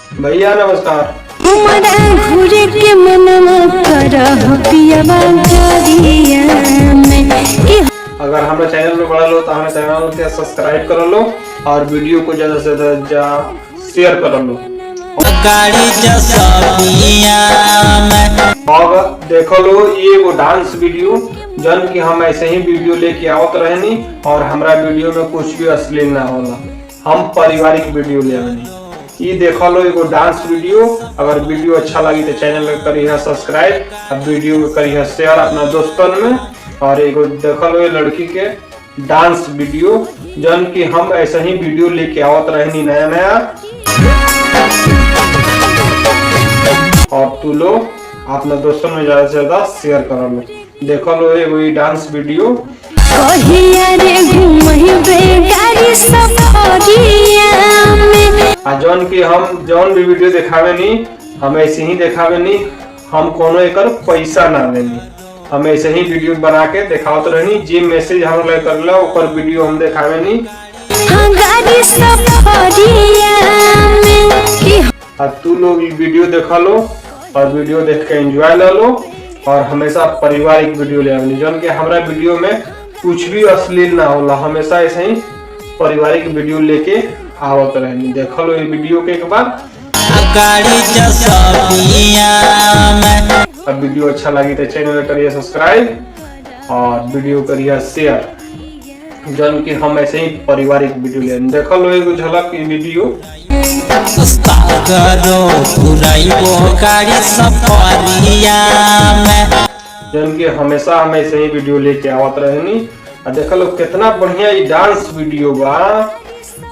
भैया नमस्कार। घूरे के मनवा करह पियवा करिया में अगर हमारे चैनल में बड़ा लो तो हमारे चैनल के सब्सक्राइब कर लो और वीडियो को ज्यादा से ज्यादा शेयर कर लो। और देखो लो ये वो डांस वीडियो जन की हम ऐसे ही वीडियो लेके आवत रहनी और हमारा वीडियो में कुछ भी अश्लील ना होला, हम पारिवारिक वीडियो ले आनी। ये देखो लो एगो डांस वीडियो। अगर वीडियो अच्छा लगी तो चैनल को करिए सब्सक्राइब और वीडियो को करिए शेयर अपना दोस्तन में। और एगो देखो लो ये लड़की के डांस वीडियो जन की हम ऐसे ही वीडियो लेके आवत रहनी नया नया। और तू लोग अपना दोस्तों में ज्यादा से ज्यादा शेयर कर लो। देखो लो ये डांस वीडियो। जौन की हम जौन भी वीडियो दिखावे नहीं हम ऐसे ही दिखावे नहीं, हम कोनो एकर पैसा ना लेनी, हम ऐसे ही वीडियो बना के दिखावत रहनी। जे मैसेज हम लोग करला ऊपर वीडियो हम दिखावे नहीं। अब तू लोग वीडियो देखा लो और वीडियो देख के एंजॉय ले लो और हमेशा पारिवारिक वीडियो ले आनी। जौन के हमारा वीडियो में कुछ भी अश्लील ना होला, हमेशा ऐसे ही पारिवारिक वीडियो लेके आवत रहनी। देख लो ये वीडियो के एक बार। अब वीडियो अच्छा लगी तो चैनल करिए सब्सक्राइब और वीडियो करिए शेयर, जन की हम ऐसे ही पारिवारिक वीडियो ले। देख लो एक झलक ये वीडियो। जन की हमेशा हम ऐसे ही वीडियो लेके आवत रहनी। देख लो कितना बढ़िया ये डांस वीडियो बा,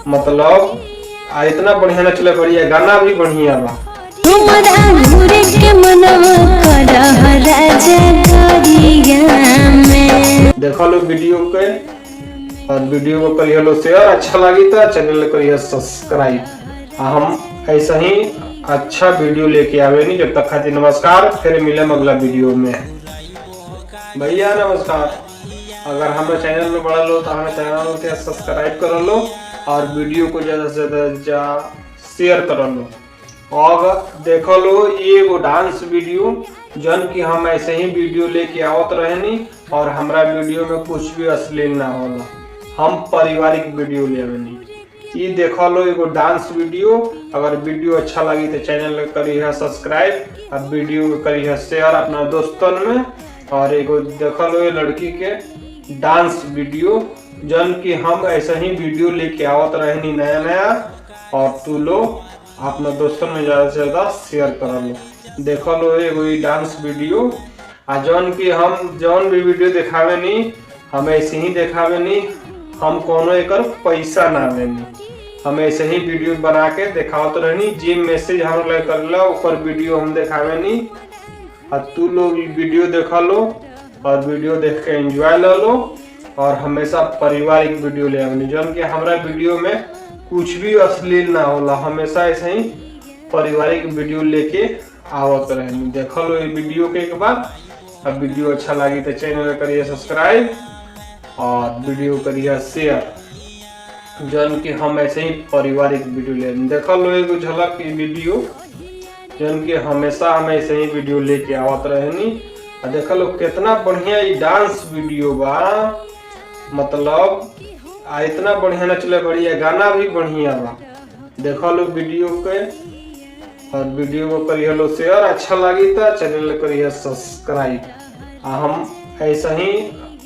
मतलब इतना बढ़िया नचले, बढ़िया गाना भी बढ़िया बा। देखो लो वीडियो के और वीडियो को करिए लो शेयर। अच्छा लगी तो चैनल करिए सब्सक्राइब। हम ऐसा ही अच्छा वीडियो लेके आवे नहीं। जब तक खातिर नमस्कार, फिर मिले अगला वीडियो में। भैया नमस्कार। अगर हमारे चैनल में बड़ा लो तो हमारे चैनल के सब्सक्राइब कर लो और वीडियो को ज्यादा से ज्यादा शेयर कर लो। और देखो लो ये वो डांस वीडियो जन की हम ऐसे ही वीडियो लेके आवत रहनी और हमारा वीडियो में कुछ भी अश्लील ना होला, हम पारिवारिक वीडियो ले आनी। ये देखो लो एगो डांस वीडियो। अगर वीडियो अच्छा लगी तो चैनल करिए सब्सक्राइब और वीडियो करिए शेयर अपना दोस्तन में। और एगो देखो लो ये लड़की के डांस वीडियो जन की हम ऐसे ही वीडियो लेके आवत रहनी नया नया। और तू लोग अपना दोस्तों में ज्यादा से ज्यादा शेयर कर लो। देखो लो एगो ये डांस वीडियो। जौन की हम जौन भी वीडियो दिखावे नहीं हम ऐसे ही दिखावे नहीं, हम कोनो एकर पैसा ना लेनी, हम ऐसे ही वीडियो बना के दिखावत रहनी। जे मैसेज हम लोग करला ऊपर वीडियो हम दिखावे नहीं। और तू लोग वीडियो देखा लो और वीडियो देख के एंजॉय ले लो और हमेशा पारिवारिक वीडियो ले आनी। जौन कि हमारा वीडियो में कुछ भी अश्लील ना होला, हमेशा ऐसे ही पारिवारिक वीडियो लेके आवत रहनी। देख लो ये वीडियो के एक बार। अब वीडियो अच्छा लगी तो चैनल करिए सब्सक्राइब और वीडियो करिए शेयर, जन की हम ऐसे ही पारिवारिक वीडियो ले। देख लो एक झलक ये वीडियो जन की हमेशा हम ऐसे ही वीडियो लेके आवत रहनी। देख लो कितना बढ़िया ये डांस वीडियो बा, मतलब इतना बढ़िया नचले, बढ़िया गाना भी बढ़िया बा। देखो लो वीडियो के और वीडियो को करिए लो शेयर। अच्छा लगी तो चैनल करिए सब्सक्राइब। हम ऐसा ही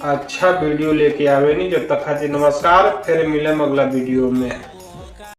अच्छा वीडियो लेके आवे नहीं। जब तक खातिर नमस्कार, फिर मिले अगला वीडियो में।